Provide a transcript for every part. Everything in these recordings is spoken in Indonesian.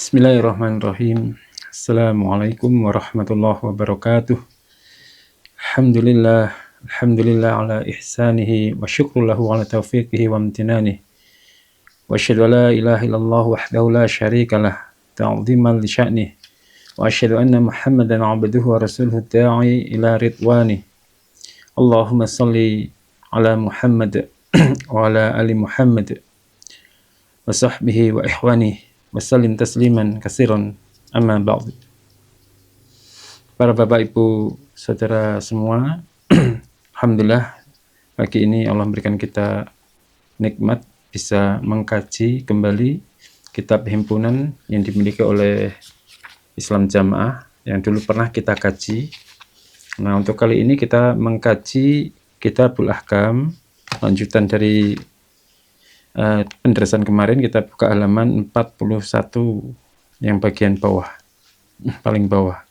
Bismillahirrahmanirrahim. Assalamualaikum warahmatullahi wabarakatuh. Alhamdulillah, alhamdulillah ala ihsanihi wa syukru lahu ala taufiqihi wa amtinanihi. Wa asyhadu an la ilaha illallah wahdahu la syarika lah, ta'ziman li sya'nihi. Wa asyhadu anna Muhammadan 'abduhu wa rasuluhu da'i ila ridwanihi. Allahumma shalli ala Muhammad wa ala ali Muhammad wa sahbihi wa ikhwanihi wasallim tasliman katsiran, amma ba'd. Para bapak ibu saudara semua, alhamdulillah pagi ini Allah memberikan kita nikmat bisa mengkaji kembali kitab himpunan yang dimiliki oleh Islam Jamaah yang dulu pernah kita kaji. Nah, untuk kali ini kita mengkaji Kitabul Ahkam, lanjutan dari penjelasan kemarin. Kita buka halaman 41 yang bagian bawah, paling bawah.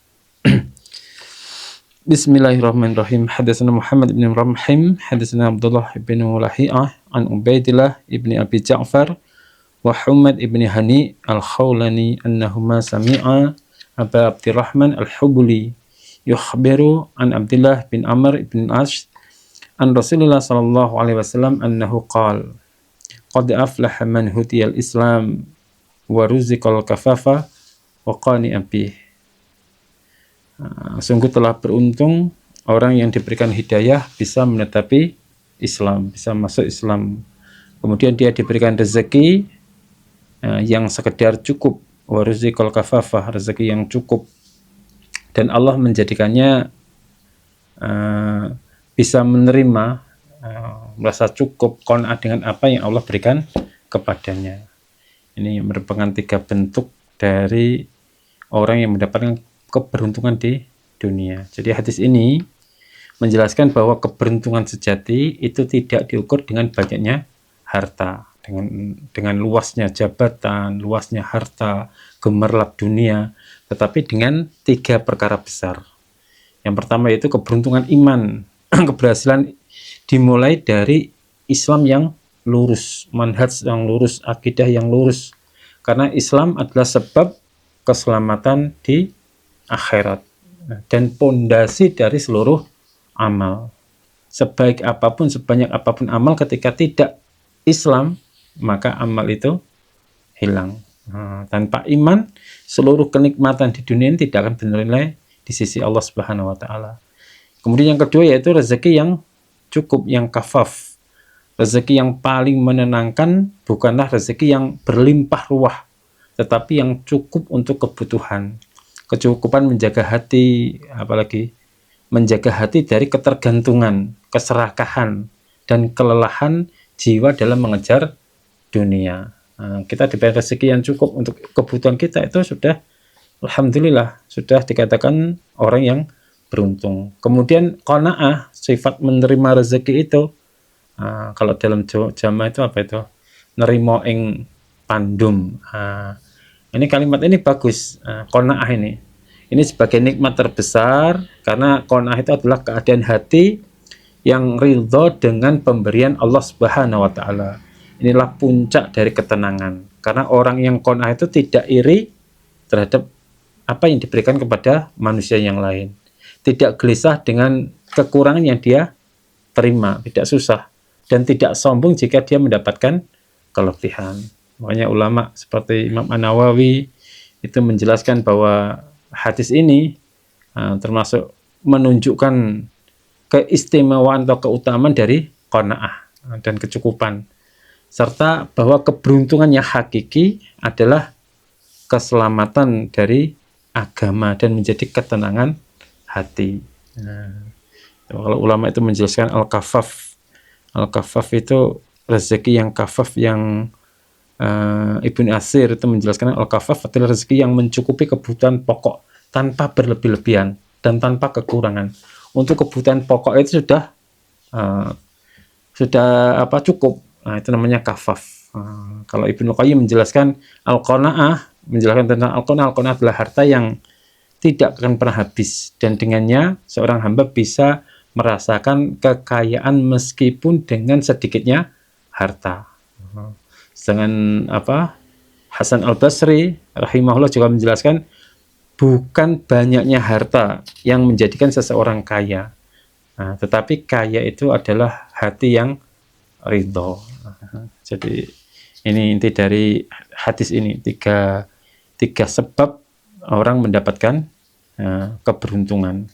Bismillahirrahmanirrahim. Hadatsana Muhammad bin Ramhim, hadatsana Abdullah bin Lahi'ah an Ubaidillah ibni Abi Ja'far wa Humad ibni Hani al-Khawlani annahuma sami'a Aba Abdurrahman al-Hubuli yukhbiru an Abdullah bin Amr ibn Ash an Rasulullah sallallahu alaihi wasallam annahu qala qad aflaha man hutiyal Islam wa ruziqal kafafa wa qani'a bih. Sungguh telah beruntung orang yang diberikan hidayah bisa menetapi Islam, bisa masuk Islam. Kemudian dia diberikan rezeki yang sekedar cukup, wa ruziqal kafafa, rezeki yang cukup. Dan Allah menjadikannya bisa menerima, merasa cukup, qanaah dengan apa yang Allah berikan kepadanya. Ini merupakan 3 bentuk dari orang yang mendapatkan keberuntungan di dunia. Jadi hadis ini menjelaskan bahwa keberuntungan sejati itu tidak diukur dengan banyaknya harta, dengan luasnya jabatan, luasnya harta, gemerlap dunia, tetapi dengan 3 perkara besar. Yang pertama yaitu keberuntungan iman, keberhasilan dimulai dari Islam yang lurus, manhaj yang lurus, akidah yang lurus. Karena Islam adalah sebab keselamatan di akhirat dan pondasi dari seluruh amal. Sebaik apapun, sebanyak apapun amal, ketika tidak Islam, maka amal itu hilang. Tanpa iman, seluruh kenikmatan di dunia ini tidak akan bernilai di sisi Allah Subhanahu wa taala. Kemudian yang kedua yaitu rezeki yang cukup, yang kafaf. Rezeki yang paling menenangkan bukanlah rezeki yang berlimpah ruah, tetapi yang cukup untuk kebutuhan. Kecukupan menjaga hati, apalagi menjaga hati dari ketergantungan, keserakahan, dan kelelahan jiwa dalam mengejar dunia. Kita diberi rezeki yang cukup untuk kebutuhan kita, itu sudah alhamdulillah, sudah dikatakan orang yang beruntung. Kemudian qanaah, sifat menerima rezeki itu, kalau dalam jamaah itu apa itu? Nerimo ing pandum. Ini kalimat ini bagus, qanaah ini. Ini sebagai nikmat terbesar, karena qanaah itu adalah keadaan hati yang ridho dengan pemberian Allah Subhanahu wa taala. Inilah puncak dari ketenangan. Karena orang yang qanaah itu tidak iri terhadap apa yang diberikan kepada manusia yang lain. Tidak gelisah dengan kekurangan yang dia terima, tidak susah, dan tidak sombong jika dia mendapatkan kelebihan. Makanya ulama seperti Imam An-Nawawi itu menjelaskan bahwa hadis ini termasuk menunjukkan keistimewaan atau keutamaan dari qanaah dan kecukupan, serta bahwa keberuntungan yang hakiki adalah keselamatan dari agama dan menjadi ketenangan hati. Kalau ulama itu menjelaskan al-kafaf. Al-kafaf itu rezeki yang kafaf, yang Ibnu Asir itu menjelaskan al-kafaf adalah rezeki yang mencukupi kebutuhan pokok tanpa berlebih-lebihan dan tanpa kekurangan. Untuk kebutuhan pokok itu sudah cukup. Nah, itu namanya kafaf. Kalau Ibnu Qayyim menjelaskan al-qanaah, menjelaskan tentang al-qanaah adalah harta yang tidak akan pernah habis, dan dengannya seorang hamba bisa merasakan kekayaan meskipun dengan sedikitnya harta. Dengan Hasan Al-Basri rahimahullah juga menjelaskan, bukan banyaknya harta yang menjadikan seseorang kaya, tetapi kaya itu adalah hati yang ridho. Jadi ini inti dari hadis ini, tiga sebab orang mendapatkan keberuntungan.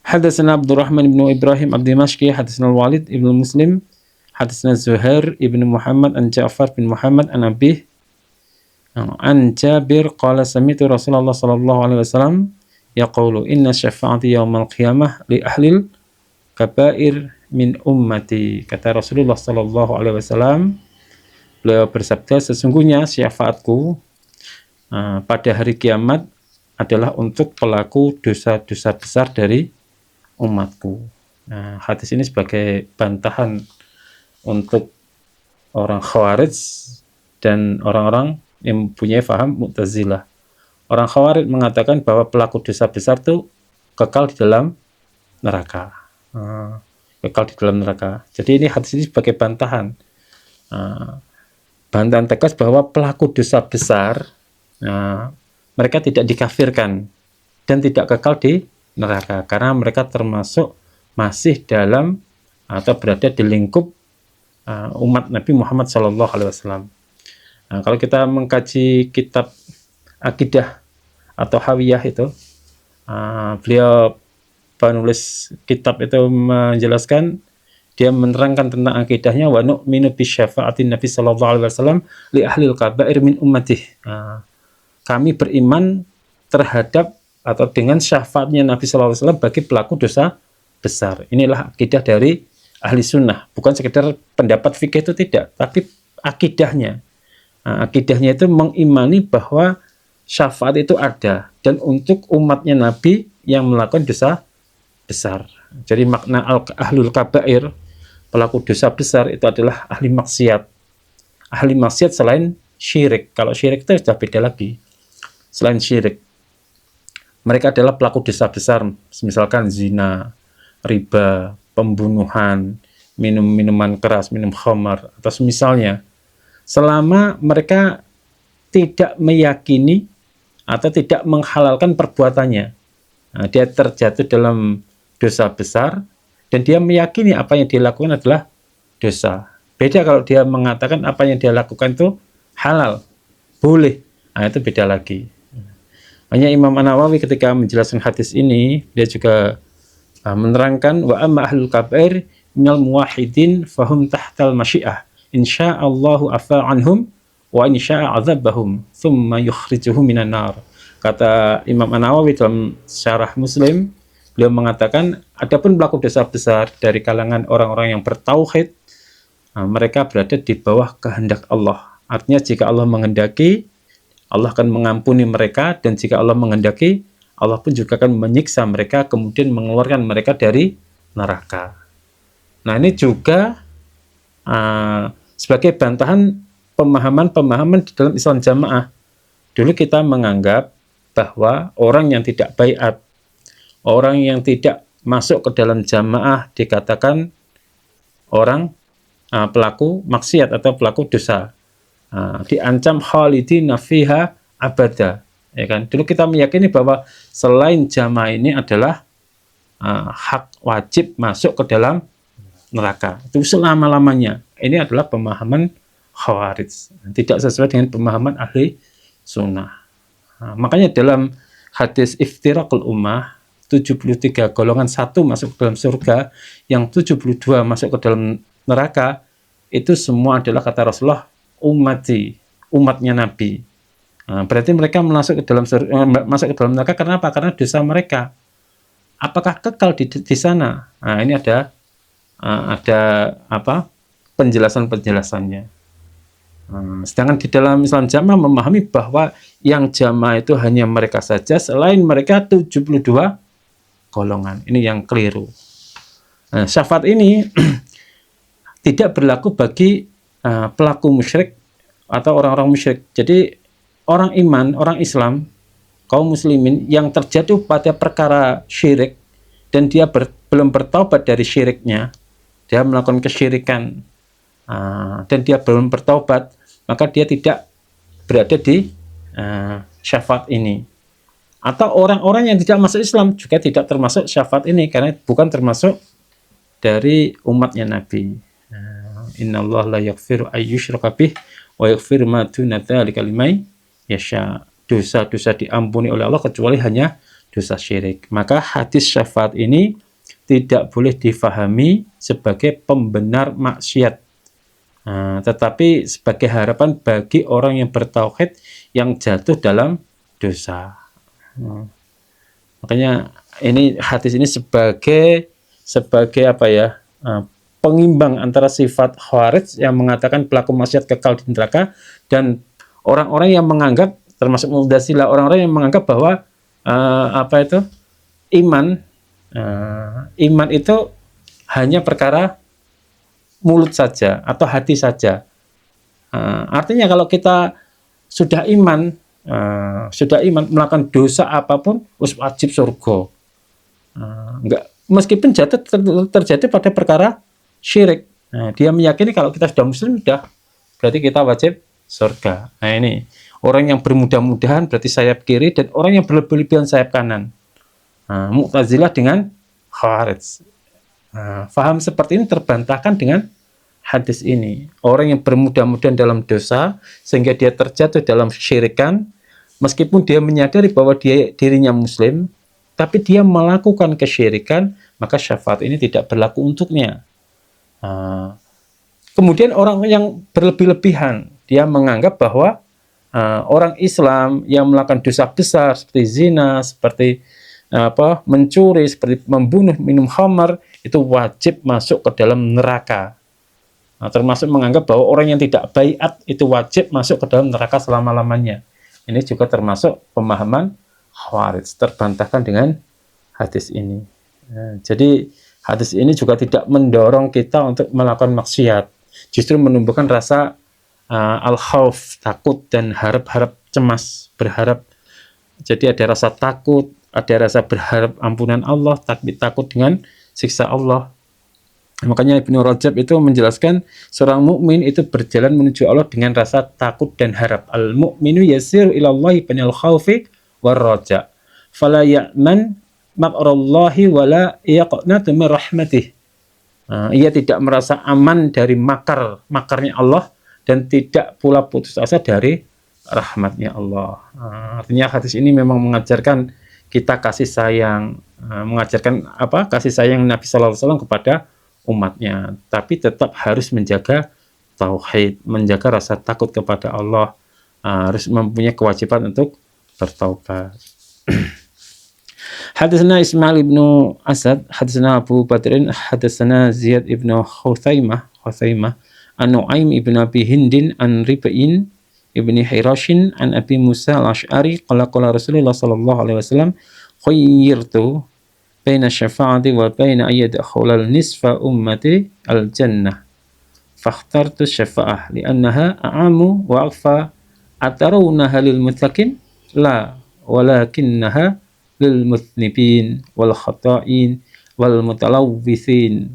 Hadatsana Abdurrahman bin Ibrahim ad-Dimashqi, hadatsana Walid ibn Muslim, hadatsana Zuhair ibn Muhammad an Ja'far bin Muhammad an Abih an Jabir qala sami'tu Rasulullah sallallahu alaihi wasallam yaqulu inna syafa'ati yaumal qiyamah li ahlil kabair min ummati. Kata Rasulullah sallallahu alaihi wasallam, beliau bersabda, sesungguhnya syafaatku pada hari kiamat adalah untuk pelaku dosa-dosa besar dari umatku. Hadis ini sebagai bantahan untuk orang Khawarij dan orang-orang yang mempunyai faham Mu'tazilah. Orang Khawarij mengatakan bahwa pelaku dosa besar itu kekal di dalam neraka. Kekal di dalam neraka. Jadi ini hadis ini sebagai bantahan. Bantahan tegas bahwa pelaku dosa besar mereka tidak dikafirkan dan tidak kekal di neraka karena mereka termasuk masih dalam atau berada di lingkup umat Nabi Muhammad SAW. Kalau kita mengkaji kitab akidah atau hawiyah itu, beliau penulis kitab itu menjelaskan, dia menerangkan tentang akidahnya, wa nu'minu bi syafa'atin Nabi sallallahu alaihi wasallam li ahlil kabair min ummatih. Kami beriman terhadap atau dengan syafaatnya Nabi sallallahu alaihi wasallam bagi pelaku dosa besar. Inilah akidah dari ahli sunnah, bukan sekedar pendapat fikih itu tidak, tapi akidahnya. Akidahnya itu mengimani bahwa syafaat itu ada dan untuk umatnya Nabi yang melakukan dosa besar. Jadi makna ahlul kabair, pelaku dosa besar, itu adalah ahli maksiat. Ahli maksiat selain syirik. Kalau syirik itu sudah beda lagi. Selain syirik, mereka adalah pelaku dosa besar, misalkan zina, riba, pembunuhan, minum minuman keras, minum khamar, atau semisalnya. Selama mereka tidak meyakini atau tidak menghalalkan perbuatannya, dia terjatuh dalam dosa besar dan dia meyakini apa yang dia lakukan adalah dosa. Beda kalau dia mengatakan apa yang dia lakukan itu halal, boleh. Itu beda lagi. Hanya Imam An-Nawawi ketika menjelaskan hadis ini, dia juga menerangkan, wa amma ahlul kabair minal muwahhidin fahum tahtal masyiah, insya'allahu afa anhum wa insya'a azabahum thumma yukhrijuhum minan nar. Kata Imam An-Nawawi dalam syarah Muslim, beliau mengatakan, adapun pelaku dosa besar dari kalangan orang-orang yang bertauhid, mereka berada di bawah kehendak Allah. Artinya jika Allah menghendaki, Allah akan mengampuni mereka, dan jika Allah menghendaki, Allah pun juga akan menyiksa mereka, kemudian mengeluarkan mereka dari neraka. Nah, ini juga sebagai bantahan pemahaman-pemahaman di dalam Islam Jamaah. Dulu kita menganggap bahwa orang yang tidak baiat, orang yang tidak masuk ke dalam jamaah dikatakan orang pelaku maksiat atau pelaku dosa. Diancam khalidina fiha abada, ya kan? Dulu kita meyakini bahwa selain jamaah ini adalah hak wajib masuk ke dalam neraka itu selama-lamanya. Ini adalah pemahaman Khawarij, tidak sesuai dengan pemahaman ahli sunnah. Makanya dalam hadis iftiraqul ummah, 73 golongan satu masuk ke dalam surga, yang 72 masuk ke dalam neraka, itu semua adalah kata Rasulullah ummati, umatnya Nabi. Berarti mereka masuk ke dalam neraka karena apa? Karena dosa mereka. Apakah kekal di sana? Ini ada apa? Penjelasannya. Sedangkan di dalam Islam Jamaah memahami bahwa yang jamaah itu hanya mereka saja, selain mereka 72 golongan. Ini yang keliru. Syafaat ini tidak berlaku bagi pelaku musyrik atau orang-orang musyrik. Jadi orang iman, orang Islam, kaum muslimin yang terjatuh pada perkara syirik dan dia belum bertaubat dari syiriknya, dia melakukan kesyirikan, dan dia belum bertaubat, maka dia tidak berada di syafaat ini. Atau orang-orang yang tidak masuk Islam juga tidak termasuk syafaat ini, karena bukan termasuk dari umatnya Nabi. Innallaha la yaghfiru ayyushraka bih wa yaghfiru ma duna dzalika liman yasha. Dosa-dosa diampuni oleh Allah kecuali hanya dosa syirik. Maka hadis syafaat ini tidak boleh difahami sebagai pembenar maksiat, tetapi sebagai harapan bagi orang yang bertauhid yang jatuh dalam dosa. Makanya ini hadis ini sebagai apa ya, pengimbang antara sifat Khawarij yang mengatakan pelaku maksiat kekal di neraka, dan orang-orang yang menganggap, termasuk Mu'tazilah, orang-orang yang menganggap bahwa iman itu hanya perkara mulut saja atau hati saja. Artinya kalau kita sudah iman melakukan dosa apapun wajib surga. Enggak, meskipun jatuh terjadi pada perkara syirik. Dia meyakini kalau kita sudah muslim, berarti kita wajib surga. Nah, ini orang yang bermudah-mudahan berarti sayap kiri, dan orang yang berlebihan sayap kanan. Mu'tazilah dengan Khawarij. Faham seperti ini terbantahkan dengan hadis ini. Orang yang bermudah-mudahan dalam dosa sehingga dia terjatuh dalam syirikan, meskipun dia menyadari bahwa dirinya muslim, tapi dia melakukan kesyirikan, maka syafaat ini tidak berlaku untuknya. Kemudian orang yang berlebih-lebihan, dia menganggap bahwa orang Islam yang melakukan dosa besar seperti zina, seperti mencuri, seperti membunuh, minum khamar, itu wajib masuk ke dalam neraka. Termasuk menganggap bahwa orang yang tidak baiat itu wajib masuk ke dalam neraka selama-lamanya. Ini juga termasuk pemahaman Khawarij, terbantahkan dengan hadis ini. Jadi hadis ini juga tidak mendorong kita untuk melakukan maksiat, justru menumbuhkan rasa al-khauf, takut, dan harap-harap cemas, berharap. Jadi ada rasa takut, ada rasa berharap ampunan Allah, tapi takut dengan siksa Allah. Makanya Ibnu Rajab itu menjelaskan seorang mukmin itu berjalan menuju Allah dengan rasa takut dan harap. Al-mu'minu yasiru ilallahi binal khaufi war raja. Fala ya'man makrallahi wala yaqnatu min rahmatih. Ia tidak merasa aman dari makarnya Allah, dan tidak pula putus asa dari rahmatnya Allah. Artinya hadis ini memang mengajarkan kita kasih sayang, mengajarkan kasih sayang Nabi Sallallahu Alaihi Wasallam kepada umatnya, tapi tetap harus menjaga tauhid, menjaga rasa takut kepada Allah, harus mempunyai kewajiban untuk bertaubat. Hadatsana Ismail ibnu Asad, hadatsana Abu Badrin, hadatsana Ziyad ibnu Khuthaimah, an Nu'aim ibnu Abi Hindin, an Rib'in ibni Hirashin, an Abi Musa al-Ash'ari, qala Rasulullah sallallahu alaihi wasallam, khayyirtu baina syafa'ati wa baina ayyadkhulal nisfa ummati al-jannah fakhtartu syafa'ah li'annaha a'amu wa akhfa. Atarawnaha lil muttaqin? La, walakinnaha lil muthnibin wal khata'in wal mutalawwithin.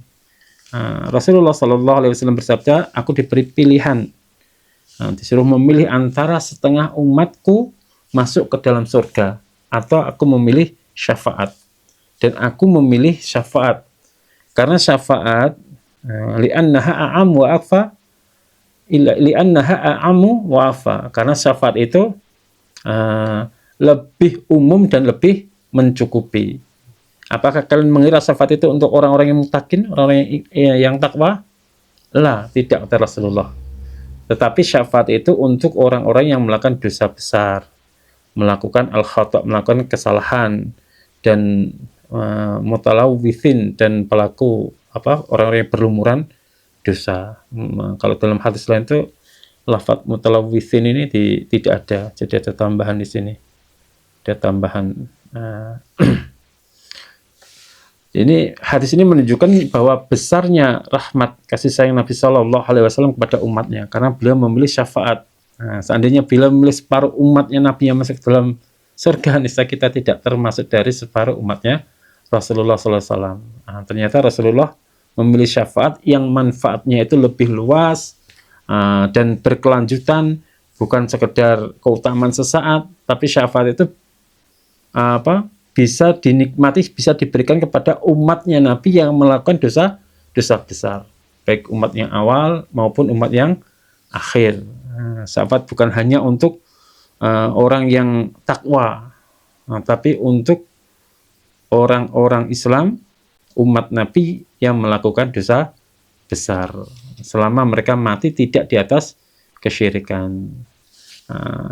Rasulullah sallallahu alaihi wasallam bersabda, aku diberi pilihan, disuruh memilih antara setengah umatku masuk ke dalam surga atau aku memilih syafaat. Dan aku memilih syafaat karena syafaat li'annaha a'am wa akhfa, li'annaha a'amu wa akhfa, karena syafaat itu lebih umum dan lebih mencukupi. Apakah kalian mengira syafaat itu untuk orang-orang yang muttaqin, orang-orang yang takwa? La, tidak, kata Rasulullah. Tetapi syafaat itu untuk orang-orang yang melakukan dosa besar, melakukan al-khata', melakukan kesalahan, dan mutalawwithin, dan pelaku orang-orang yang berlumuran dosa. Kalau dalam hadis lain itu lafaz mutalawwithin ini tidak ada, jadi ada tambahan di sini. Ada tambahan. Ini hadis ini menunjukkan bahwa besarnya rahmat kasih sayang Nabi Shallallahu Alaihi Wasallam kepada umatnya, karena beliau memilih syafaat. Seandainya beliau memilih separuh umatnya Nabi yang masuk dalam surga, niscaya kita tidak termasuk dari separuh umatnya Rasulullah SAW. Ternyata Rasulullah memilih syafaat yang manfaatnya itu lebih luas dan berkelanjutan, bukan sekedar keutamaan sesaat, tapi syafaat itu bisa dinikmati, bisa diberikan kepada umatnya Nabi yang melakukan dosa besar, baik umat yang awal maupun umat yang akhir. Syafaat bukan hanya untuk orang yang takwa, tapi untuk orang-orang Islam, umat Nabi yang melakukan dosa besar, selama mereka mati tidak di atas kesyirikan.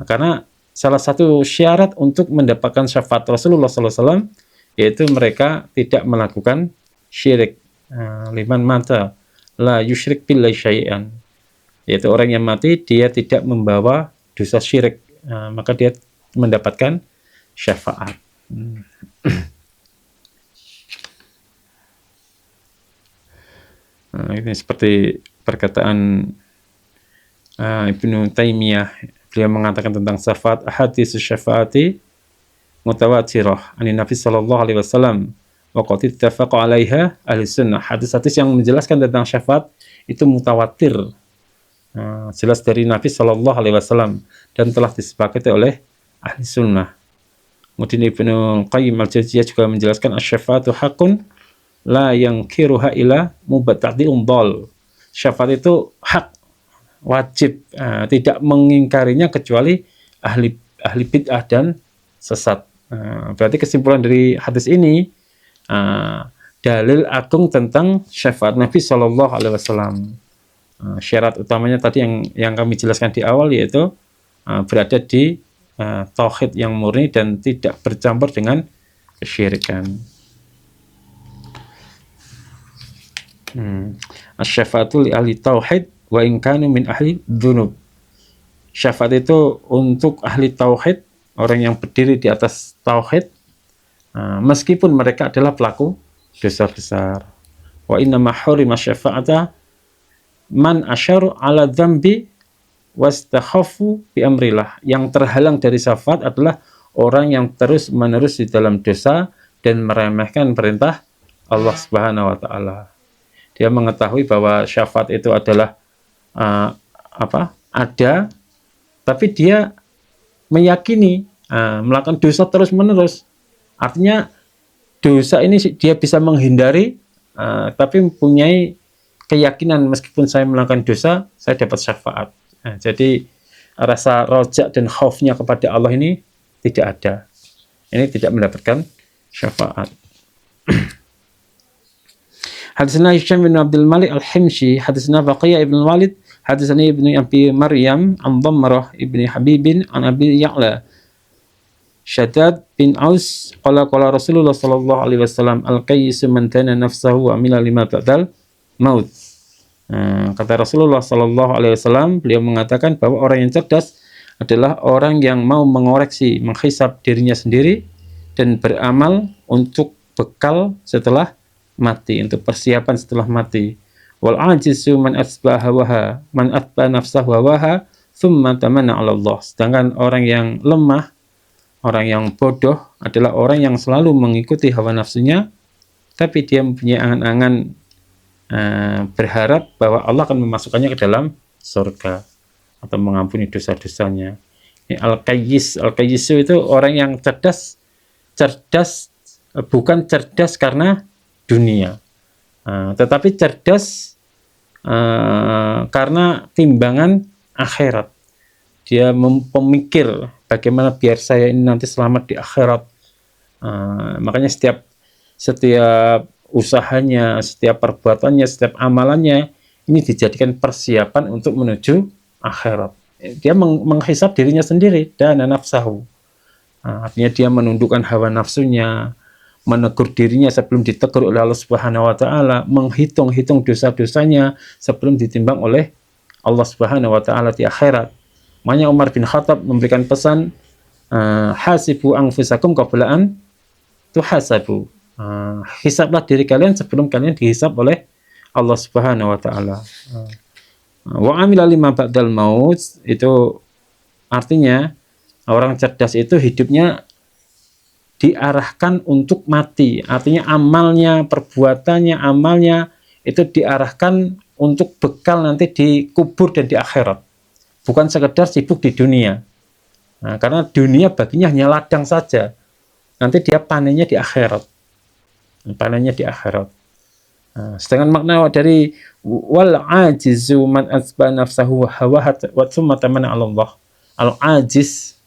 Karena salah satu syarat untuk mendapatkan syafaat Rasulullah SAW yaitu mereka tidak melakukan syirik. Liman mata la yusyrik billahi syai'an, yaitu orang yang mati dia tidak membawa dosa syirik, maka dia mendapatkan syafaat. Ini seperti perkataan Ibnu Taimiyah, beliau mengatakan tentang syafaat, hadis syafaati mutawatirah ani Nabi sallallahu alaihi wasallam wa qad ittafaqa 'alaiha ahli sunnah. Hadis-hadis yang menjelaskan tentang syafaat itu mutawatir, jelas dari Nabi sallallahu alaihi wasallam dan telah disepakati oleh ahli sunnah. Kemudian Ibnu Qayyim al-Jauziyah juga menjelaskan asy-syafaatu haqqun la yankiruha ila mubtadi'un dhal. Syafaat itu hak, wajib, tidak mengingkarinya kecuali ahli bid'ah dan sesat. Berarti kesimpulan dari hadis ini, dalil agung tentang syafaat Nabi Shallallahu Alaihi Wasallam. Syarat utamanya tadi yang kami jelaskan di awal, yaitu berada di tauhid yang murni dan tidak bercampur dengan kesyirikan. Asy-syafa'atu li ahli tauhid wa in kanu min ahli dzunub. Syafaat itu untuk ahli tauhid, orang yang berdiri di atas tauhid, meskipun mereka adalah pelaku dosa besar. Wa inna ma hurima syafa'ata man asyaru ala dzambi wastakhafu bi amrillah. Yang terhalang dari syafaat adalah orang yang terus-menerus di dalam dosa dan meremehkan perintah Allah Subhanahu wa taala. Dia mengetahui bahwa syafaat itu adalah ada, tapi dia meyakini melakukan dosa terus-menerus. Artinya dosa ini dia bisa menghindari, tapi mempunyai keyakinan meskipun saya melakukan dosa, saya dapat syafaat. Jadi rasa rojak dan khaufnya kepada Allah ini tidak ada. Ini tidak mendapatkan syafaat. Hadisna Hisham bin Abdul Malik al-Himshi, hadisna Baqiyah ibn Walid, hadisna ibnu Abi Maryam an Dhamrah ibni Habibin an Abi Ya'la Shaddad bin Aus qala Rasulullah sallallahu alaihi wasallam al-qayyisu man tana nafsahu wa amila lima ba'dal maut. Kata Rasulullah sallallahu alaihi wasallam, beliau mengatakan bahwa orang yang cerdas adalah orang yang mau mengoreksi, menghisab dirinya sendiri dan beramal untuk bekal setelah mati, untuk persiapan setelah mati. Wal ajizu man asba hawaha, man atba nafsahu hawaha thumma tamanna 'ala Allah. Sedangkan orang yang lemah, orang yang bodoh adalah orang yang selalu mengikuti hawa nafsunya, tapi dia mempunyai angan-angan berharap bahwa Allah akan memasukkannya ke dalam surga atau mengampuni dosa-dosanya. Ini al-qayyisu itu orang yang cerdas bukan cerdas karena dunia, tetapi cerdas karena timbangan akhirat. Dia memikir bagaimana biar saya ini nanti selamat di akhirat. Makanya setiap usahanya, setiap perbuatannya, setiap amalannya ini dijadikan persiapan untuk menuju akhirat. Dia menghisab dirinya sendiri, dan nafsahu. Artinya dia menundukkan hawa nafsunya, menegur dirinya sebelum ditegur oleh Allah Subhanahu wa taala, menghitung-hitung dosa-dosanya sebelum ditimbang oleh Allah Subhanahu wa taala di akhirat. Makanya Umar bin Khattab memberikan pesan, hasibu anfusakum qabla an tuhasabu. Hisablah diri kalian sebelum kalian dihisab oleh Allah Subhanahu wa taala. Wa amila lima ba'dal maut, itu artinya orang cerdas itu hidupnya diarahkan untuk mati. Artinya amalnya, perbuatannya, amalnya itu diarahkan untuk bekal nanti di kubur dan di akhirat. Bukan sekedar sibuk di dunia. Nah, karena dunia baginya hanya ladang saja. Nanti dia panennya di akhirat. Panennya di akhirat. Nah, sedangkan makna dari wal ajizu man asba nafsahu hawa wa tsumma tamana 'ala Allah. Al ajiz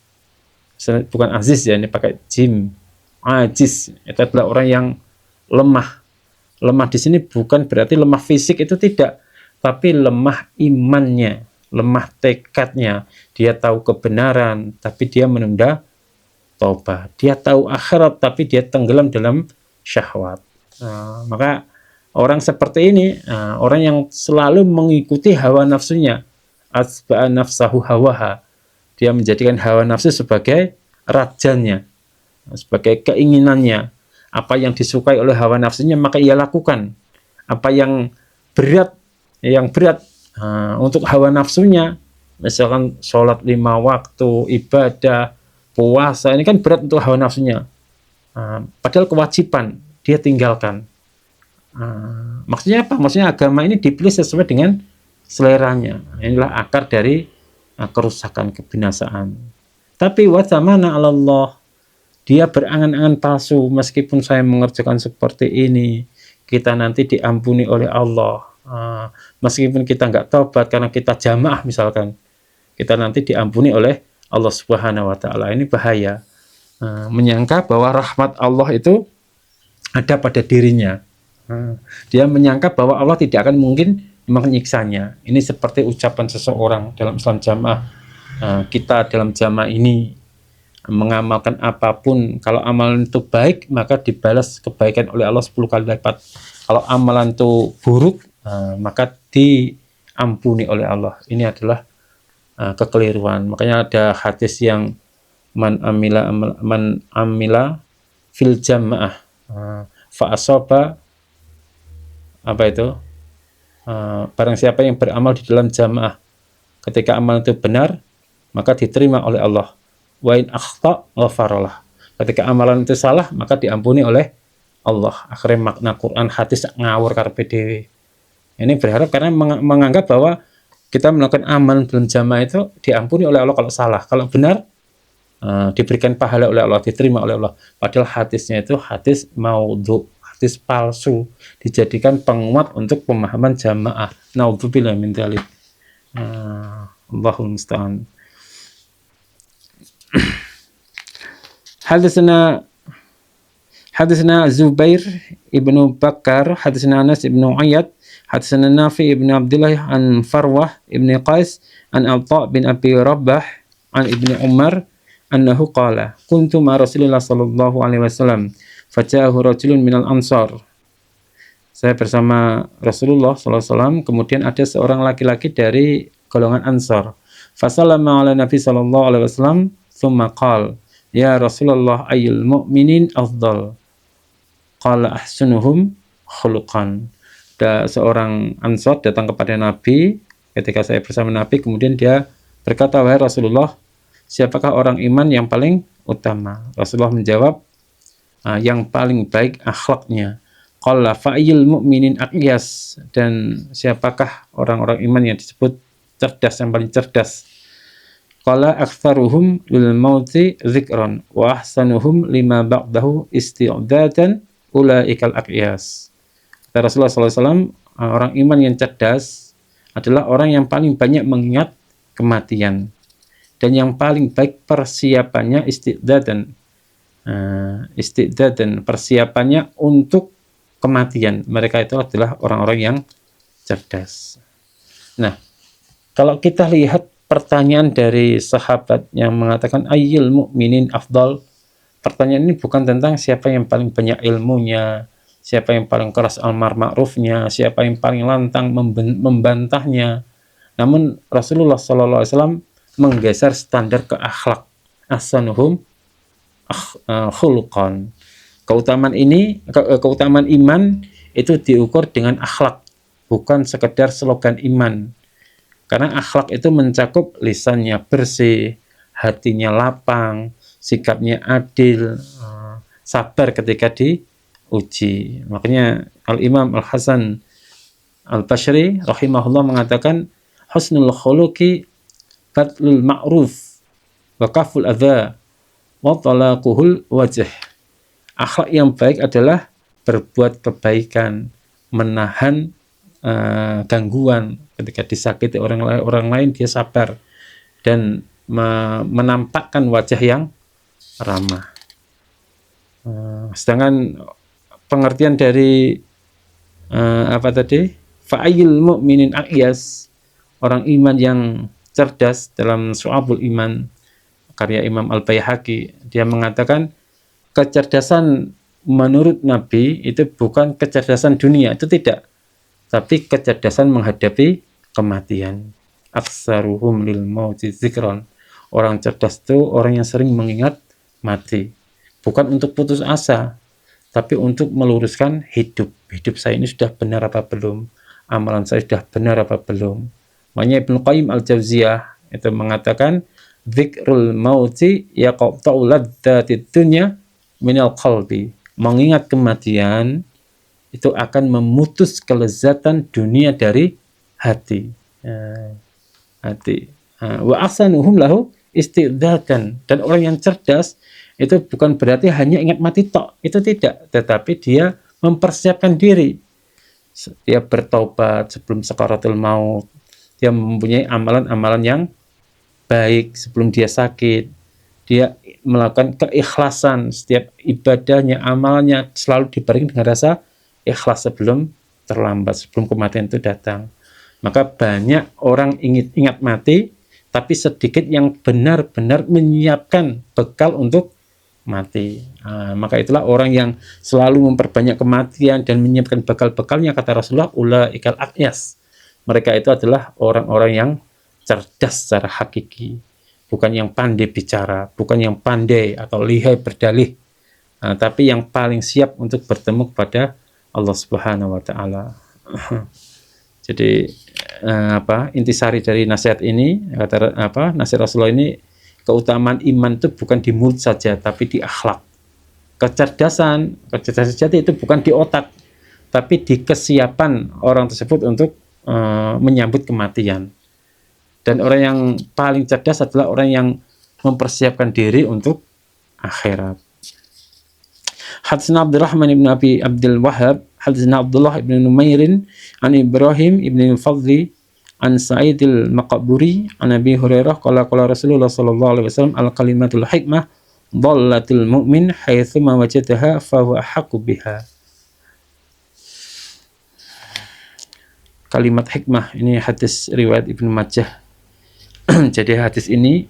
bukan aziz ya, ini pakai jim. Ajiz itu adalah orang yang lemah. Lemah di sini bukan berarti lemah fisik, itu tidak, tapi lemah imannya, lemah tekadnya. Dia tahu kebenaran tapi dia menunda taubat. Dia tahu akhirat tapi dia tenggelam dalam syahwat. Nah, maka orang seperti ini, orang yang selalu mengikuti hawa nafsunya, asba'a nafsahu hawaha. Dia menjadikan hawa nafsu sebagai rajanya, sebagai keinginannya. Apa yang disukai oleh hawa nafsunya maka ia lakukan. Apa yang berat, untuk hawa nafsunya, misalkan sholat 5 waktu, ibadah, puasa, ini kan berat untuk hawa nafsunya. Padahal kewajiban dia tinggalkan. Maksudnya apa? Maksudnya agama ini dipilih sesuai dengan seleranya. Inilah akar dari kerusakan, kebinasaan. Tapi wa zamana 'ala Allah, dia berangan-angan palsu, meskipun saya mengerjakan seperti ini, kita nanti diampuni oleh Allah. Meskipun kita nggak taubat karena kita jamaah misalkan, kita nanti diampuni oleh Allah Subhanahu wa Ta'ala. Ini bahaya. Menyangka bahwa rahmat Allah itu ada pada dirinya. Dia menyangka bahwa Allah tidak akan mungkin menyiksanya. Ini seperti ucapan seseorang dalam Islam jamaah. Kita dalam jamaah ini mengamalkan apapun, kalau amalan itu baik maka dibalas kebaikan oleh Allah 10 kali lipat. Kalau amalan itu buruk, maka diampuni oleh Allah. Ini adalah kekeliruan. Makanya ada hadis yang man amila fil jamaah fa asaba, apa itu? Barang siapa yang beramal di dalam jamaah, ketika amal itu benar maka diterima oleh Allah. Wa in akhta ghafaralah. Ketika amalan itu salah maka diampuni oleh Allah. Akhirnya makna Quran hadis ngawur karepe dhewe. Ini berharap karena menganggap bahwa kita melakukan amalan dalam jamaah itu diampuni oleh Allah kalau salah, kalau benar diberikan pahala oleh Allah, diterima oleh Allah. Padahal hadisnya itu hadis maudhu, hadis palsu, dijadikan penguat untuk pemahaman jamaah. Naudzubillah min dzalik. Allahul musta'an. Hadisna Zubair ibnu Bakar, hadisna Anas ibnu Ayyad, hadisna Nafi ibnu Abdullah an Farwah ibnu Qais an Atha bin Abi Rabah an ibnu Umar annahu qala kuntu ma Rasulillah sallallahu alaihi wasallam faja'ahu rajulun minal ansar. Saya bersama Rasulullah sallallahu alaihi wasallam, kemudian ada seorang laki-laki dari golongan Ansar. Fasallama ala Nabi sallallahu alaihi wasallam thumma qala ya Rasulullah ayyul mu'minin afdal? Qala ahsunuhum khuluqan. Ada seorang Ansar datang kepada Nabi ketika saya bersama Nabi, kemudian dia berkata, wahai Rasulullah, siapakah orang iman yang paling utama? Rasulullah menjawab, yang paling baik akhlaknya. Qala fa'il mu'minin aqyas, dan siapakah orang-orang iman yang disebut cerdas, yang paling cerdas? Qala aktsaruhum lil mauti dzikran wa ahsanuhum lima ba'dahu isti'dadan ulaikal aqyas. Kata Rasulullah SAW, orang iman yang cerdas adalah orang yang paling banyak mengingat kematian dan yang paling baik persiapannya isti'dadan, persiapannya untuk kematian. Mereka itu adalah orang-orang yang cerdas. Nah, kalau kita lihat pertanyaan dari sahabat yang mengatakan ayyul mu'minin afdal, pertanyaan ini bukan tentang siapa yang paling banyak ilmunya, siapa yang paling keras amar ma'rufnya, siapa yang paling lantang membantahnya. Namun Rasulullah SAW menggeser standar ke akhlak. Ahsanuhum khuluqan. Keutamaan iman itu diukur dengan akhlak, bukan sekedar slogan iman. Karena akhlak itu mencakup lisannya bersih, hatinya lapang, sikapnya adil, sabar ketika diuji. Makanya Al-Imam Al-Hasan Al-Bashri rahimahullah mengatakan husnul khuluqi batlul ma'ruf wa kaful adza wa talaquhul wajh. Akhlak yang baik adalah berbuat kebaikan, menahan gangguan ketika disakiti orang lain dia sabar dan menampakkan wajah yang ramah. Sedangkan pengertian dari apa tadi? Fa'ayil mu'minin aqyas, orang iman yang cerdas, dalam Syu'abul Iman karya Imam Al-Baihaqi, dia mengatakan kecerdasan menurut Nabi itu bukan kecerdasan dunia, itu tidak, tapi kecerdasan menghadapi kematian. Aksaruhum lil mauti dzikron, orang cerdas itu orang yang sering mengingat mati, bukan untuk putus asa, tapi untuk meluruskan hidup saya ini sudah benar apa belum, amalan saya sudah benar apa belum. Makanya Ibnu Qayyim Al-Jauziyah itu mengatakan dzikrul mauti yaqta'u laddzatid dunya minal qalbi, mengingat kematian itu akan memutus kelezatan dunia dari hati. Wa ahsanuhum lahu istidzatan, dan orang yang cerdas itu bukan berarti hanya ingat mati tok, itu tidak, tetapi dia mempersiapkan diri, dia bertaubat sebelum sakaratul maut, dia mempunyai amalan-amalan yang baik sebelum dia sakit, dia melakukan keikhlasan, setiap ibadahnya, amalnya selalu dibarengi dengan rasa ikhlas sebelum terlambat, sebelum kematian itu datang. Maka banyak orang ingat mati, tapi sedikit yang benar-benar menyiapkan bekal untuk mati. Maka itulah orang yang selalu memperbanyak kematian dan menyiapkan bekal-bekalnya, kata Rasulullah, ulaikal aqyas. Mereka itu adalah orang-orang yang cerdas secara hakiki, bukan yang pandai bicara, bukan yang pandai atau lihai berdalih, tapi yang paling siap untuk bertemu kepada Allah Subhanahu wa taala. Jadi intisari dari nasihat ini, nasihat Rasulullah ini, keutamaan iman itu bukan di mulut saja, tapi di akhlak. Kecerdasan sejati itu bukan di otak, tapi di kesiapan orang tersebut untuk menyambut kematian. Dan orang yang paling cerdas adalah orang yang mempersiapkan diri untuk akhirat. Hadatsana Abdurrahman ibn Abi Abdul Wahhab, hadatsana Abdullah ibn Numairin, an Ibrahim ibn Fadli, an Sa'idil Maqburi, an Abi Hurairah qala Rasulullah sallallahu alaihi wasallam al-kalimatul hikmah dhallatul mu'min haitsu ma wajadaha fa huwa haqqu biha. Kalimat hikmah ini hadis riwayat Ibnu Majah. Jadi hadis ini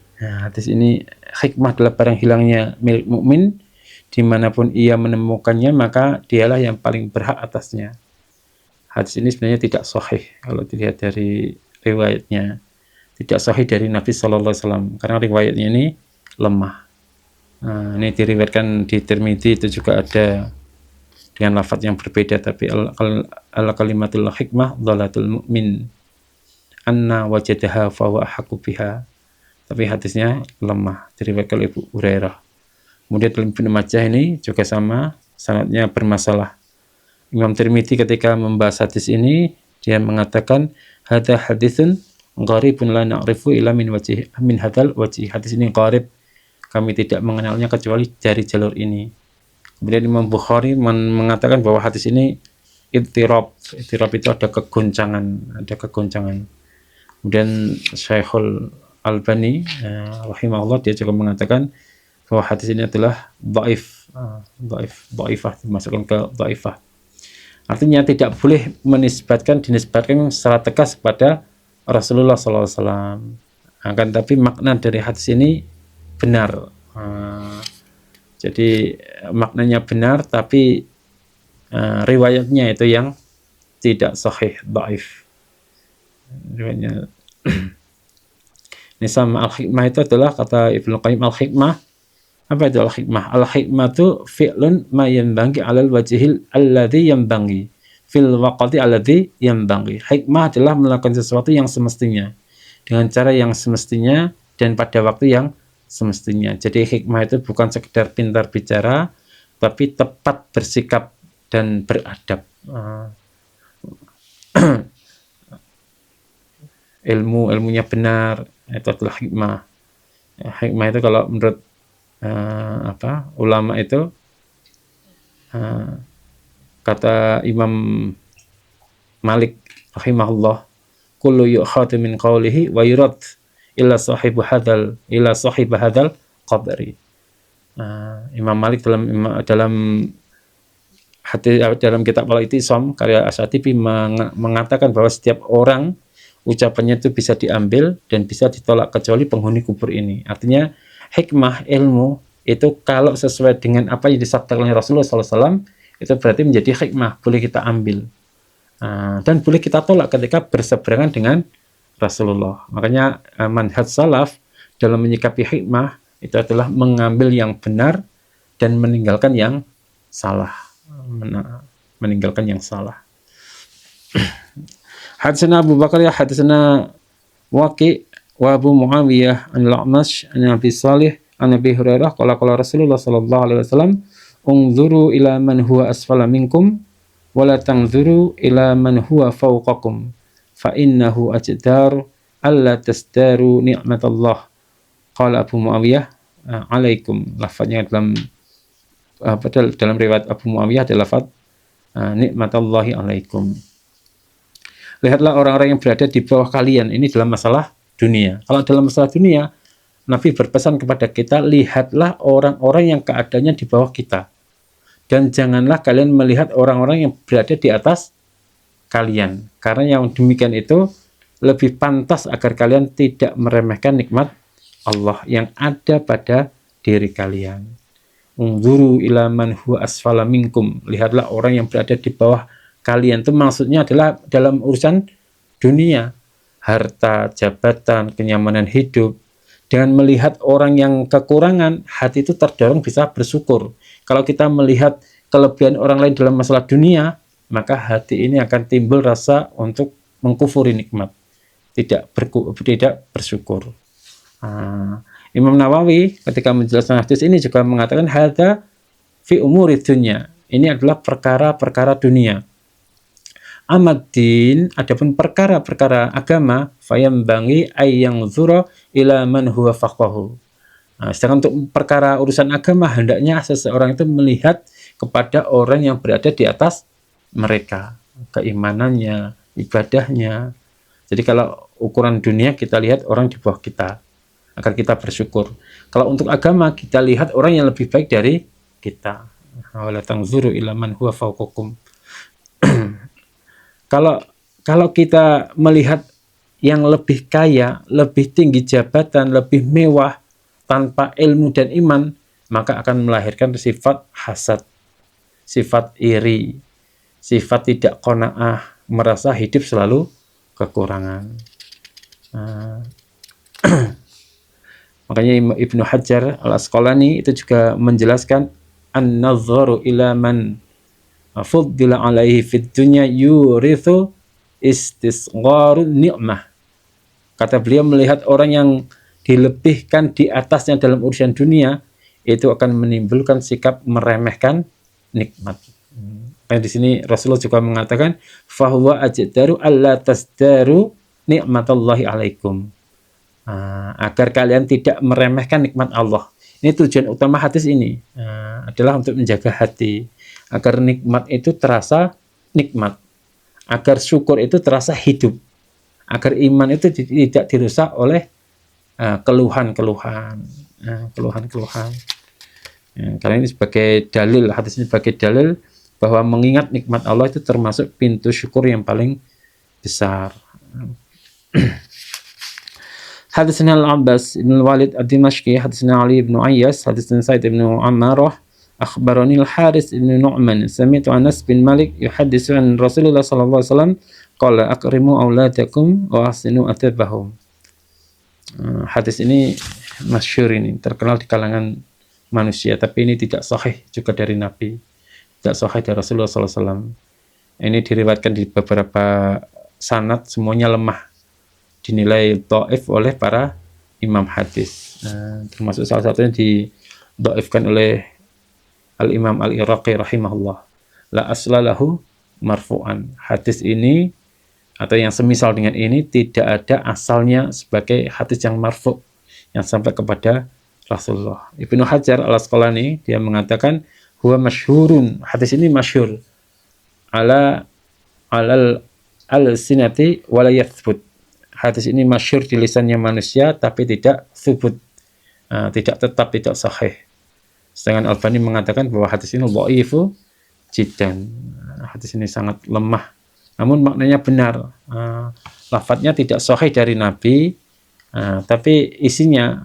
hikmah adalah barang hilangnya milik mukmin, dimanapun ia menemukannya maka dialah yang paling berhak atasnya. Hadis ini sebenarnya tidak sahih kalau dilihat dari riwayatnya, tidak sahih dari Nabi Sallallahu Alaihi Wasallam karena riwayatnya ini lemah. Ini diriwayatkan di Tirmidzi, itu juga ada dengan lafaz yang berbeda, tapi al-kalimatul hikmah dhalatul mu'min anna wajadaha fa huwa haqqu biha, tapi hadisnya lemah, diriwayatkan oleh Abu Hurairah. Kemudian dalam Ibnu Majah ini juga sama, sanadnya bermasalah. Imam Tirmidzi ketika membahas hadis ini dia mengatakan hadza haditsun gharibun la na'rifu illa min hadzal wajh. Hadis ini gharib, kami tidak mengenalnya kecuali dari jalur ini. Kemudian Imam Bukhari mengatakan bahwa hadis ini ittirab itu ada kegoncangan. Kemudian Syekhul Albani rahimahullah dia juga mengatakan bahwa hadis ini adalah dhaifah, dimasukkan ke dhaifah. Artinya tidak boleh dinisbatkan secara tegas kepada Rasulullah SAW. Akan tapi makna dari hadis ini benar. Jadi maknanya benar, tapi riwayatnya itu yang tidak sahih, dhaif. Riwayatnya. Ini sama al-hikmah itu adalah, kata Ibnu Qayyim, al-hikmah, apa itu al-hikmah? Al-hikmah itu fi'lun ma yanbaghi 'alal wajhil alladhi yanbaghi fil waqti alladhi yanbaghi. Hikmah adalah melakukan sesuatu yang semestinya dengan cara yang semestinya dan pada waktu yang semestinya. Jadi hikmah itu bukan sekedar pintar bicara, tapi tepat bersikap dan beradab. ilmunya benar, itu adalah hikmah. Hikmah itu kalau menurut ulama itu, kata Imam Malik rahimahullah, kullu yu'khadhu min qawlihi wa yurad illa sahib hadal qabri. Imam Malik dalam kitab Al-I'tisam karya Asyatibi mengatakan bahwa setiap orang ucapannya itu bisa diambil dan bisa ditolak kecuali penghuni kubur ini. Artinya hikmah ilmu itu kalau sesuai dengan apa yang disabdakan oleh Rasulullah SAW, itu berarti menjadi hikmah, boleh kita ambil. Dan boleh kita tolak ketika berseberangan dengan Rasulullah. Makanya manhaj salaf dalam menyikapi hikmah itu adalah mengambil yang benar dan meninggalkan yang salah. Meninggalkan yang salah. Hadatsana Abu Bakar ya hadatsana Waqi wa Abu Muawiyah an al-A'mash an Abi Salih an Abi Hurairah qala Rasulullah sallallahu alaihi wasallam unzuru ila man huwa asfala minkum wa la tanzuru ila man huwa fawqakum fa innahu ajdaru alla tasdaru ni'matallah. Qala Abu Muawiyah alaikum. Lafaznya dalam riwayat Abu Muawiyah ada lafaz nikmatallahi alaikum. Lihatlah orang-orang yang berada di bawah kalian, ini dalam masalah dunia. Kalau dalam masalah dunia, Nabi berpesan kepada kita, lihatlah orang-orang yang keadaannya di bawah kita. Dan janganlah kalian melihat orang-orang yang berada di atas kalian. Karena yang demikian itu lebih pantas agar kalian tidak meremehkan nikmat Allah yang ada pada diri kalian. Unzuru ila man huwa asfala minkum. Lihatlah orang yang berada di bawah kalian. Itu maksudnya adalah dalam urusan dunia, harta, jabatan, kenyamanan hidup. Dengan melihat orang yang kekurangan, hati itu terdorong bisa bersyukur. Kalau kita melihat kelebihan orang lain dalam masalah dunia, maka hati ini akan timbul rasa untuk mengkufuri nikmat, tidak bersyukur. Imam Nawawi ketika menjelaskan hadis ini juga mengatakan hadza fi umuri dunya. Ini adalah perkara-perkara dunia. Amaddin, adapun perkara-perkara agama, fayambangi ayyang zura ila man huwa faqahu. Sedangkan untuk perkara urusan agama, hendaknya seseorang itu melihat kepada orang yang berada di atas mereka, keimanannya, ibadahnya. Jadi kalau ukuran dunia kita lihat orang di bawah kita, agar kita bersyukur. Kalau untuk agama kita lihat orang yang lebih baik dari kita. Wala tanzuru ila man huwa fawqakum. Kalau kita melihat yang lebih kaya, lebih tinggi jabatan, lebih mewah, tanpa ilmu dan iman, maka akan melahirkan sifat hasad, sifat iri, sifat tidak qanaah, merasa hidup selalu kekurangan. Makanya Ibnu Hajar al-Asqalani itu juga menjelaskan an-nadharu ila man fuddila alaihi fid dunya yurithu istisgharun ni'mah. Kata beliau, melihat orang yang dilebihkan di atasnya dalam urusan dunia itu akan menimbulkan sikap meremehkan nikmat. Di sini Rasulullah juga mengatakan fahuwa ajdaru alla tasdaru ni'matallahi alaikum. Agar kalian tidak meremehkan nikmat Allah. Ini tujuan utama hadis ini adalah untuk menjaga hati agar nikmat itu terasa nikmat, agar syukur itu terasa hidup, agar iman itu tidak dirusak oleh keluhan-keluhan. Karena ini sebagai dalil, hadis ini sebagai dalil bahwa mengingat nikmat Allah itu termasuk pintu syukur yang paling besar. Hadisna Al-Abbas ibn Walid ad-Dimashqi, hadisna Ali ibn Ayyas, hadisna Sa'id ibn Ammarah, akhbarani Al-Haris ibn Nu'man, sami'tu Anas bin Malik yuhaddisu an Rasulullah sallallahu alaihi wasallam qala akrimu auladakum wa ahsinu atabahum. Hadis ini masyhur, ini terkenal di kalangan manusia, tapi ini tidak sahih juga dari Nabi, tidak sahih dari Rasulullah sallallahu alaihi wasallam. Ini diriwayatkan di beberapa sanad, semuanya lemah, dinilai dhaif oleh para imam hadis. Termasuk salah satunya didhaifkan oleh Al-Imam Al-Iraqi rahimahullah. La aslalahu marfu'an. Hadis ini atau yang semisal dengan ini tidak ada asalnya sebagai hadis yang marfu yang sampai kepada Rasulullah. Ibnu Hajar al-Asqalani dia mengatakan huwa masyhurun, hadis ini masyhur ala alal al-sinati wala yathbut. Hadis ini masyhur di lisannya manusia tapi tidak thubut, tidak tetap, tidak sahih. Sedangkan Albani mengatakan bahwa hadis ini dhaifu jiddan. Hadis ini sangat lemah. Namun maknanya benar. Lafadznya tidak sahih dari Nabi, tapi isinya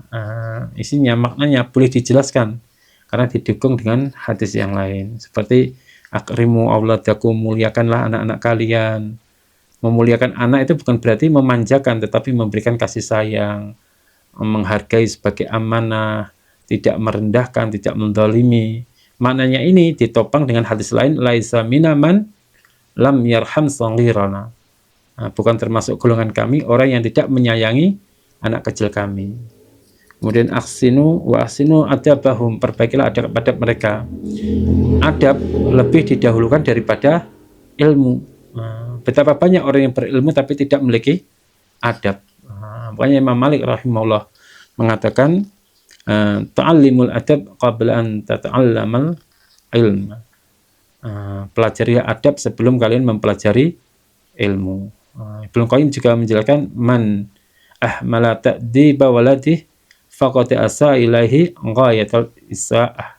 maknanya boleh dijelaskan karena didukung dengan hadis yang lain. Seperti akrimu auladakum, muliakanlah anak-anak kalian. Memuliakan anak itu bukan berarti memanjakan, tetapi memberikan kasih sayang, menghargai sebagai amanah, tidak merendahkan, tidak mendolimi. Maknanya ini ditopang dengan hadis lain, laisa minaman lam yarham saghirana. Bukan termasuk golongan kami orang yang tidak menyayangi anak kecil kami. Kemudian aksinu wa aksinu adabahum, perbaikilah adab-adab mereka. Adab lebih didahulukan daripada ilmu. Betapa banyak orang yang berilmu tapi tidak memiliki adab. Makanya Imam Malik rahimahullah mengatakan ta'allimul adab qabla an tata'allamal ilm. Pelajarilah adab sebelum kalian mempelajari ilmu. Ibnu Qayyim juga menjelaskan man ahmala ta'diba waladih faqad asa ilaihi ghayatul isaah.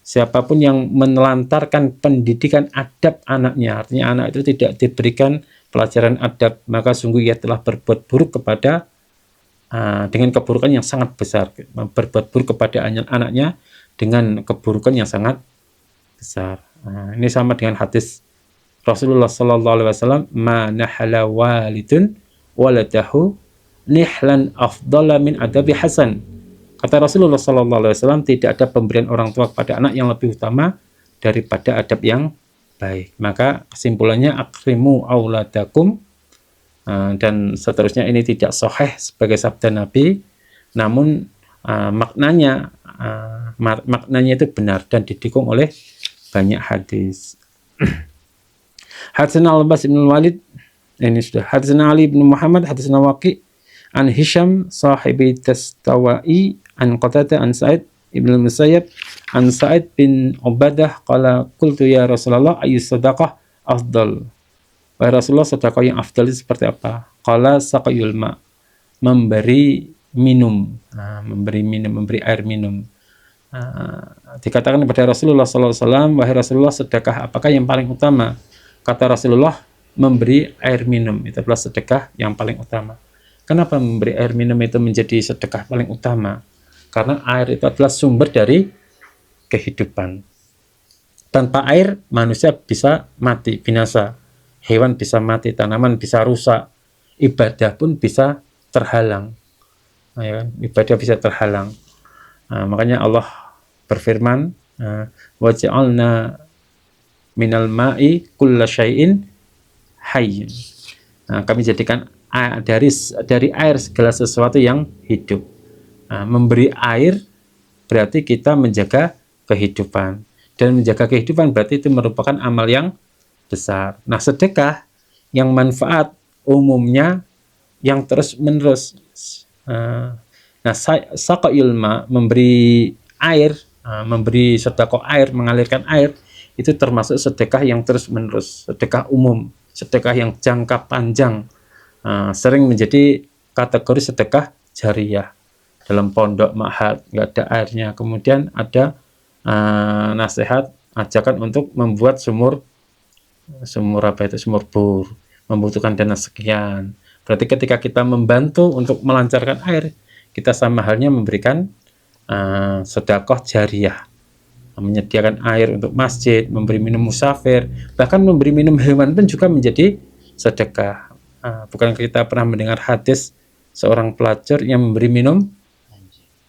Siapapun yang menelantarkan pendidikan adab anaknya, artinya anak itu tidak diberikan pelajaran adab, maka sungguh ia telah berbuat buruk kepada dengan keburukan yang sangat besar. Berbuat buruk kepada anaknya dengan keburukan yang sangat besar. Ini sama dengan hadis Rasulullah sallallahu alaihi wasallam, ma nahala walidun waladahu nihlan afdala min adabi hasan. Kata Rasulullah sallallahu alaihi wasallam, tidak ada pemberian orang tua kepada anak yang lebih utama daripada adab yang baik. Maka kesimpulannya akrimu auladakum, dan seterusnya ini tidak sahih sebagai sabda Nabi, namun maknanya itu benar dan didukung oleh banyak hadis. Hadisna Al-Abbas bin Walid, ini sudah. Hadisna Ali bin Muhammad, hadisna Waqi an Hisham sahibi Tastawai an Qatadah an Sa'id ibn al-Musayyab an Sa'id bin Ubadah qala qultu ya Rasulullah ayyu sadaqah afdal. Wahai Rasulullah, sedekah yang afdal itu seperti apa? Qala saqayul ma, memberi minum, memberi air minum. Dikatakan kepada Rasulullah sallallahu alaihi wasallam, wahai Rasulullah, sedekah apakah yang paling utama? Kata Rasulullah, memberi air minum itu adalah sedekah yang paling utama. Kenapa memberi air minum itu menjadi sedekah paling utama? Karena air itu adalah sumber dari kehidupan. Tanpa air, manusia bisa mati, binasa. Hewan bisa mati, tanaman bisa rusak. Ibadah pun bisa terhalang. Ibadah bisa terhalang. Makanya Allah berfirman, waj'alna minal ma'i kulla syai'in hayyin. Kami jadikan dari air segala sesuatu yang hidup. Memberi air berarti kita menjaga kehidupan, dan menjaga kehidupan berarti itu merupakan amal yang besar. Nah, sedekah yang manfaat umumnya yang terus menerus. Nah, saqal ilma, memberi air, memberi sedekah air, mengalirkan air, itu termasuk sedekah yang terus menerus, sedekah umum, sedekah yang jangka panjang. Sering menjadi kategori sedekah jariyah. Dalam pondok ma'had nggak ada airnya, kemudian ada nasihat, ajakan untuk membuat sumur bor, membutuhkan dana sekian. Berarti ketika kita membantu untuk melancarkan air, kita sama halnya memberikan sedekah jariyah, menyediakan air untuk masjid, memberi minum musafir, bahkan memberi minum hewan pun juga menjadi sedekah. Bukan kita pernah mendengar hadis seorang pelacur yang memberi minum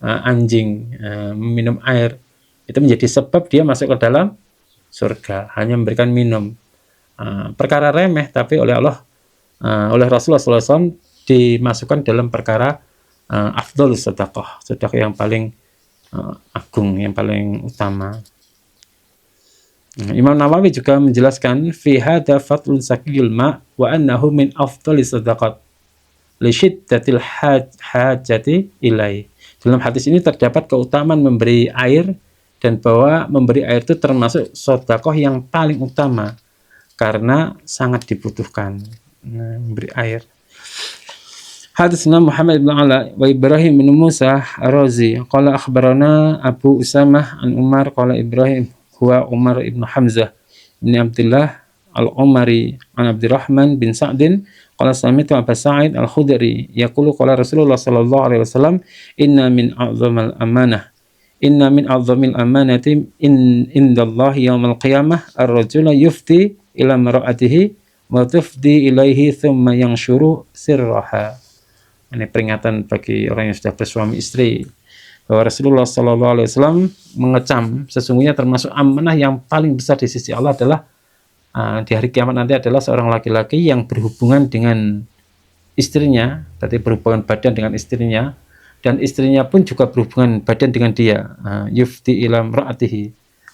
anjing, minum air, itu menjadi sebab dia masuk ke dalam surga, hanya memberikan minum. Perkara remeh, tapi oleh Allah, oleh Rasulullah SAW dimasukkan dalam perkara afdal sedekah, sedekah yang paling agung, yang paling utama. Imam Nawawi juga menjelaskan fi hadza fadlun sakiyul ma wa annahu min afdhalis sadaqat li syiddatil hajati ilai. Dalam hadis ini terdapat keutamaan memberi air dan bahwa memberi air itu termasuk sedekah yang paling utama karena sangat dibutuhkan. Memberi air. Hadisna Muhammad bin Ala wa Ibrahim bin Musa Ar-Razi qala akhbarana Abu Usamah an Umar qala Ibrahim huwa Umar ibn Hamzah bin Abdullah al-Umari an Abdurrahman bin Sa'din qala sami'tu Abu Sa'id al-Khudri yaqulu qala Rasulullah sallallahu alaihi wasallam inna min a'zamil amanati indallahi yaumil qiyamah ar-rajulu yufti ila mar'atihi wa tufdi ilaihi thumma yanshuru sirraha. Ini peringatan bagi orang yang sudah bersuami istri bahwa Rasulullah SAW mengecam sesungguhnya termasuk amanah yang paling besar di sisi Allah adalah di hari kiamat nanti adalah seorang laki-laki yang berhubungan dengan istrinya, berarti berhubungan badan dengan istrinya, dan istrinya pun juga berhubungan badan dengan dia. Yufti ila mra'atihi,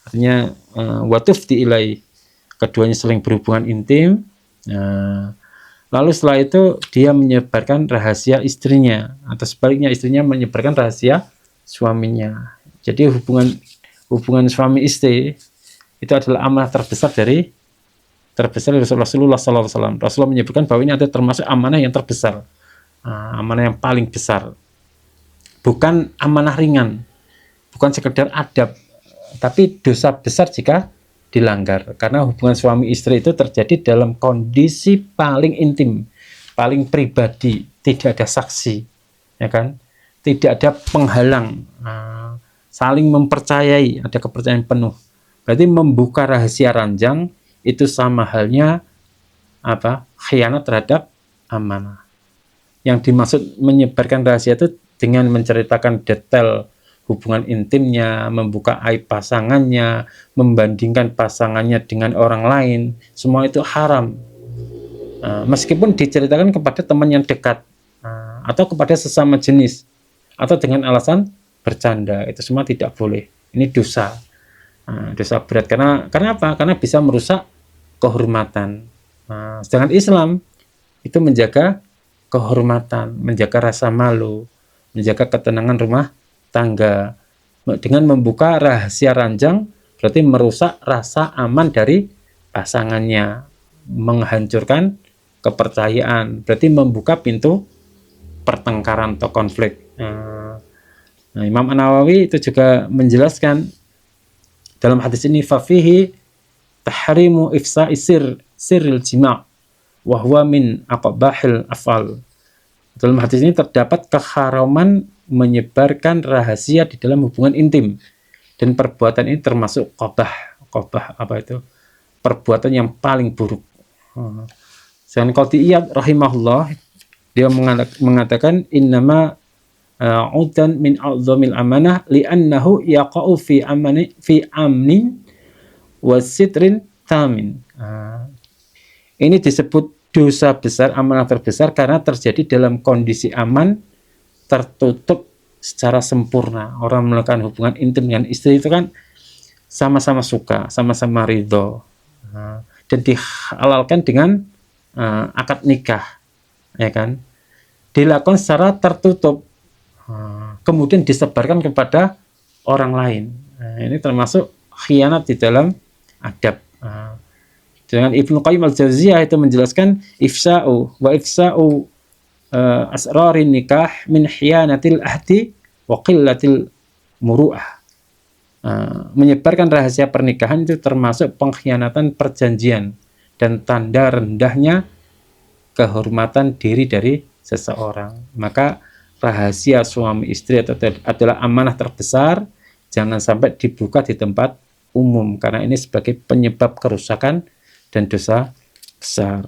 artinya wa tufti ilai, keduanya saling berhubungan intim. Lalu setelah itu dia menyebarkan rahasia istrinya, atau sebaliknya istrinya menyebarkan rahasia suaminya. Jadi hubungan suami istri itu adalah amanah terbesar dari Rasulullah SAW. Rasulullah menyebutkan bahwa ini ada termasuk amanah yang terbesar, amanah yang paling besar. Bukan amanah ringan, bukan sekedar adab, tapi dosa besar jika dilanggar. Karena hubungan suami istri itu terjadi dalam kondisi paling intim, paling pribadi, tidak ada saksi, ya kan? Tidak ada penghalang, saling mempercayai, ada kepercayaan penuh. Berarti membuka rahasia ranjang itu sama halnya khianat terhadap amanah. Yang dimaksud menyebarkan rahasia itu dengan menceritakan detail hubungan intimnya, membuka aib pasangannya, membandingkan pasangannya dengan orang lain, semua itu haram. Meskipun diceritakan kepada teman yang dekat, atau kepada sesama jenis, atau dengan alasan bercanda, itu semua tidak boleh. Ini dosa, dosa berat. Karena apa? Karena bisa merusak kehormatan. Sedangkan Islam itu menjaga kehormatan, menjaga rasa malu, menjaga ketenangan rumah tangga. Dengan membuka rahasia ranjang berarti merusak rasa aman dari pasangannya, menghancurkan kepercayaan, berarti membuka pintu pertengkaran atau konflik. Imam An-Nawawi itu juga menjelaskan dalam hadis ini fafihi tahrimu ifsa'i sirril jima' wa huwa min aqbahil af'al. Dalam hadis ini terdapat keharaman menyebarkan rahasia di dalam hubungan intim, dan perbuatan ini termasuk qabah apa itu? Perbuatan yang paling buruk. Sedangkan Qathiyyah rahimahullah dia mengatakan innama udan min a'zamil amanah li'annahu yaqa'u fi amnin wa sitrin tamin. Ini disebut dosa besar, amanah terbesar karena terjadi dalam kondisi aman, tertutup secara sempurna. Orang melakukan hubungan intim dengan istri itu kan sama-sama suka, sama-sama ridho, dan dihalalkan dengan akad nikah, ya kan? Dilakukan secara tertutup, kemudian disebarkan kepada orang lain. Ini termasuk khianat di dalam adab. Dengan Ibnu Qayyim al-Jauziyah itu menjelaskan ifsa'u asrarin nikah min khiyanatil ahdi wa qillatil muru'ah. Menyebarkan rahasia pernikahan itu termasuk pengkhianatan perjanjian dan tanda rendahnya kehormatan diri dari seseorang. Maka rahasia suami istri adalah amanah terbesar, jangan sampai dibuka di tempat umum karena ini sebagai penyebab kerusakan dan dosa besar.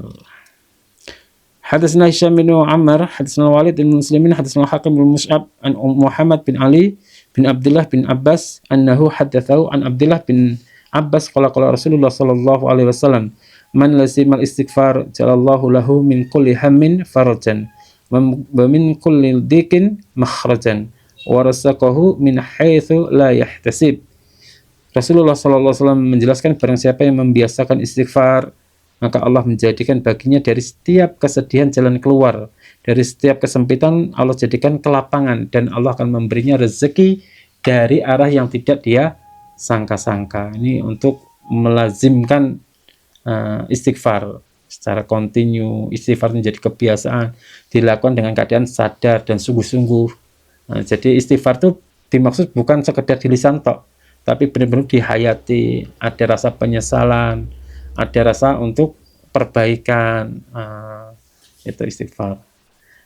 Hadatsana Hisham bin Ammar, hadatsana Walid bin Muslimin, hadatsana Hakim bin Mus'ab an Muhammad bin Ali bin Abdullah bin Abbas annahu haddatsahu an Abdullah bin Abbas qala Rasulullah sallallahu alaihi wasallam man lazimal istighfar jalallahu lahu min kulli hammin farajan wa min kulli dhiqin makhrajan wa rasaqahu min haitsu la yahtasib. Rasulullah SAW menjelaskan barang siapa yang membiasakan istighfar, maka Allah menjadikan baginya dari setiap kesedihan jalan keluar, dari setiap kesempitan Allah jadikan kelapangan, dan Allah akan memberinya rezeki dari arah yang tidak dia sangka-sangka. Ini untuk melazimkan istighfar secara kontinu. Istighfar menjadi kebiasaan, dilakukan dengan keadaan sadar dan sungguh-sungguh. Jadi istighfar itu dimaksud bukan sekedar di lisan tok, tapi benar-benar dihayati, ada rasa penyesalan, ada rasa untuk perbaikan. Itu istighfar.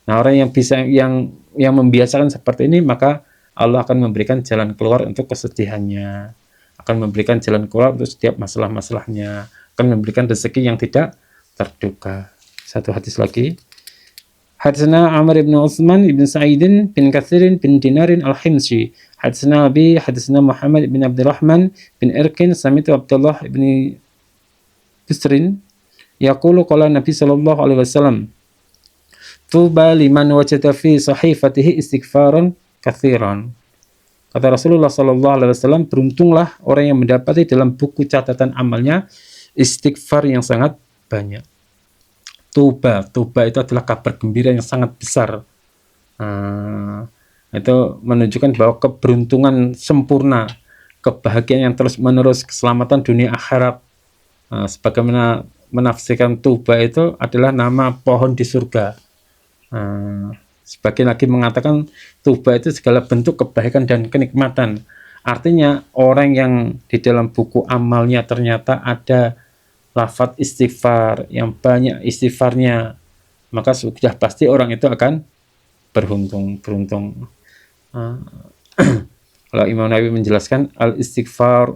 Nah, orang yang bisa yang membiasakan seperti ini, maka Allah akan memberikan jalan keluar untuk kesedihannya, akan memberikan jalan keluar untuk setiap masalah-masalahnya, akan memberikan rezeki yang tidak terduga. Satu hadis lagi. Hadisna Amr ibn Utsman ibn Sa'idin bin Katsirin bin Dinarin al-Himsi. Hadisna Abi, hadisna Muhammad ibn Abdurrahman bin Irkin, sami'tu Abdullah ibn Bisrin yaqulu qala Nabi sallallahu alaihi wasallam, tuba liman wajada fi sahifatihi istighfaran katsiran. Kata Rasulullah sallallahu alaihi wasallam, beruntunglah orang yang mendapati dalam buku catatan amalnya istighfar yang sangat banyak. Tuba itu adalah kabar gembira yang sangat besar. Itu menunjukkan bahwa keberuntungan sempurna, kebahagiaan yang terus-menerus, keselamatan dunia akhirat. Sebagaimana menafsirkan tuba itu adalah nama pohon di surga. Sebagian lagi mengatakan tuba itu segala bentuk kebaikan dan kenikmatan. Artinya orang yang di dalam buku amalnya ternyata ada lafaz istighfar, yang banyak istighfarnya, maka sudah pasti orang itu akan beruntung. Kalau Imam Nawawi menjelaskan, al-istighfar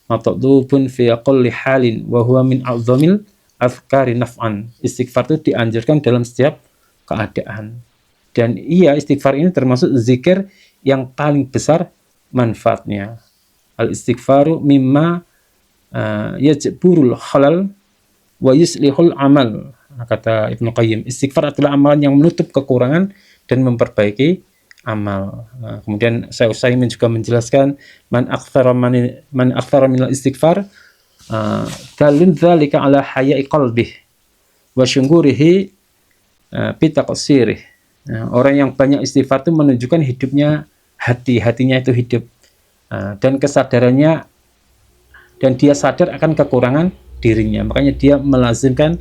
matdubun fi aqalli halin wa huwa min a'zamil azkari naf'an. Istighfar itu dianjurkan dalam setiap keadaan. Dan istighfar ini termasuk zikir yang paling besar manfaatnya. Al-istighfaru mimma yajburul khalal wa yuslihul amal. Kata Ibnu Qayyim, istighfar adalah amalan yang menutup kekurangan dan memperbaiki amal. Kemudian Syekh Utsaimin juga menjelaskan, man aktsara minal istighfar dalun dzalika ala haya'i qalbih wa syungurihi bitaqsirih. Orang yang banyak istighfar itu menunjukkan hidupnya hatinya itu hidup, dan kesadarannya, dan dia sadar akan kekurangan dirinya, makanya dia melazimkan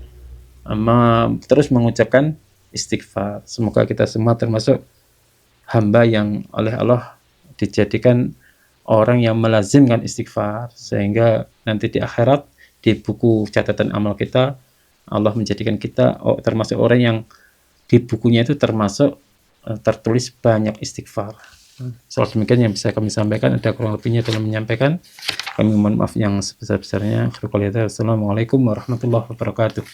terus mengucapkan istighfar. Semoga kita semua termasuk hamba yang oleh Allah dijadikan orang yang melazimkan istighfar, sehingga nanti di akhirat, di buku catatan amal kita, Allah menjadikan kita termasuk orang yang di bukunya itu termasuk tertulis banyak istighfar. Soal demikian yang bisa kami sampaikan, ada kurang lebihnya dalam menyampaikan. Kami mohon maaf yang sebesar-besarnya. Assalamualaikum warahmatullahi wabarakatuh.